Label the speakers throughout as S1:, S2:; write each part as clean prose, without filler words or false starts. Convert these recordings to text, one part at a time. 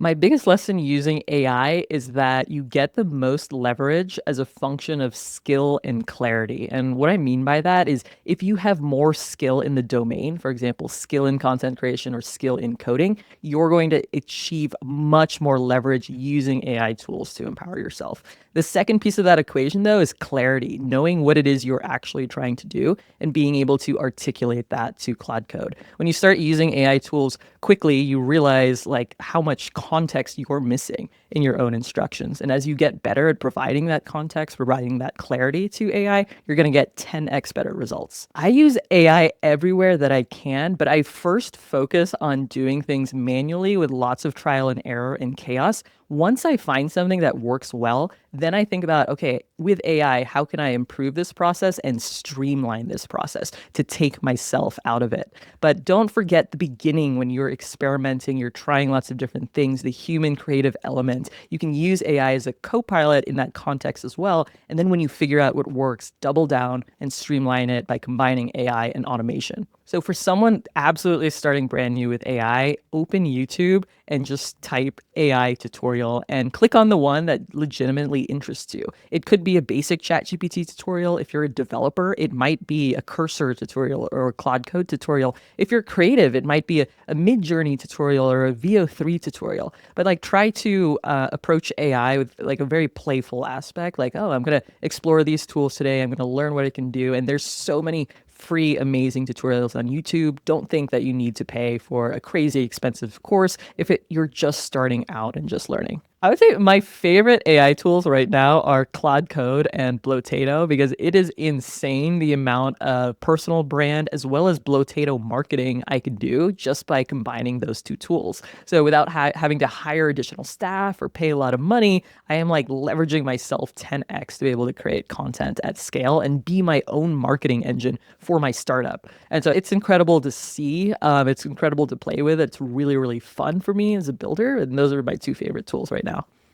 S1: My biggest lesson using AI is that you get the most leverage as a function of skill and clarity. And what I mean by that is if you have more skill in the domain, for example, skill in content creation or skill in coding, you're going to achieve much more leverage using AI tools to empower yourself. The second piece of that equation, though, is clarity, knowing what it is you're actually trying to do and being able to articulate that to Cloud Code. When you start using AI tools quickly, you realize like how much context you're missing in your own instructions. And as you get better at providing that context, providing that clarity to AI, you're going to get 10x better results. I use AI everywhere that I can, but I first focus on doing things manually with lots of trial and error and chaos. Once I find something that works well, then I think about, okay, with AI, how can I improve this process and streamline this process to take myself out of it? But don't forget the beginning when you're experimenting, you're trying lots of different things, the human creative element. You can use AI as a co-pilot in that context as well. And then when you figure out what works, double down and streamline it by combining AI and automation. So for someone absolutely starting brand new with AI, open YouTube and just type AI tutorial and click on the one that legitimately interests you. It could be a basic ChatGPT tutorial. If you're a developer, it might be a cursor tutorial or a Claude Code tutorial. If you're creative, it might be a Mid-Journey tutorial or a VO3 tutorial. But like try to approach AI with like a very playful aspect, like, oh, I'm going to explore these tools today. I'm going to learn what it can do. And there's so many free, amazing tutorials on YouTube. Don't think that you need to pay for a crazy expensive course if you're just starting out and just learning. I would say my favorite AI tools right now are Claude Code and Blotato because it is insane the amount of personal brand as well as Blotato marketing I can do just by combining those two tools. So without having to hire additional staff or pay a lot of money, I am like leveraging myself 10x to be able to create content at scale and be my own marketing engine for my startup. And so it's incredible to see. It's incredible to play with. It's really, really fun for me as a builder. And those are my two favorite tools right now.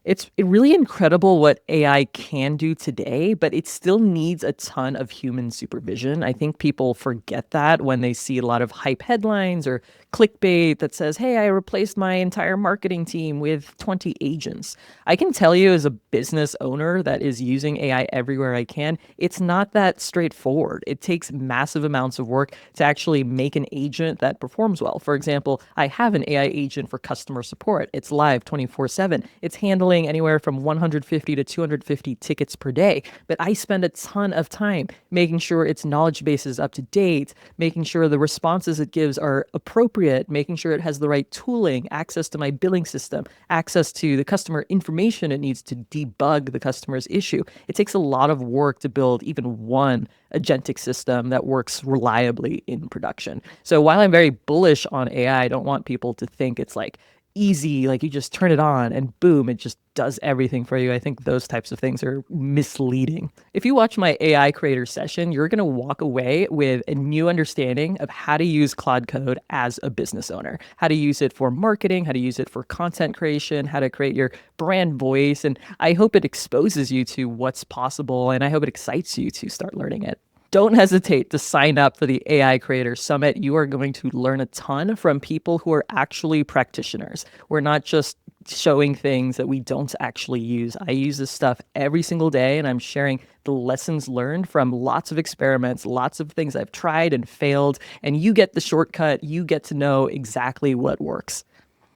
S1: It's really incredible what AI can do today, but it still needs a ton of human supervision. I think people forget that when they see a lot of hype headlines or clickbait that says, hey, I replaced my entire marketing team with 20 agents. I can tell you as a business owner that is using AI everywhere I can, it's not that straightforward. It takes massive amounts of work to actually make an agent that performs well. For example, I have an AI agent for customer support. It's live 24/7. It's handling anywhere from 150 to 250 tickets per day. But I spend a ton of time making sure its knowledge base is up to date, making sure the responses it gives are appropriate, making sure it has the right tooling, access to my billing system, access to the customer information it needs to debug the customer's issue. It takes a lot of work to build even one agentic system that works reliably in production. So while I'm very bullish on AI, I don't want people to think it's like easy, like you just turn it on and boom, it just does everything for you. I think those types of things are misleading. If you watch my AI creator session, you're going to walk away with a new understanding of how to use Claude Code as a business owner, how to use it for marketing, how to use it for content creation, how to create your brand voice. And I hope it exposes you to what's possible. And I hope it excites you to start learning it. Don't hesitate to sign up for the AI Creator Summit. You are going to learn a ton from people who are actually practitioners. We're not just showing things that we don't actually use. I use this stuff every single day, and I'm sharing the lessons learned from lots of experiments, lots of things I've tried and failed, and you get the shortcut. You get to know exactly what works.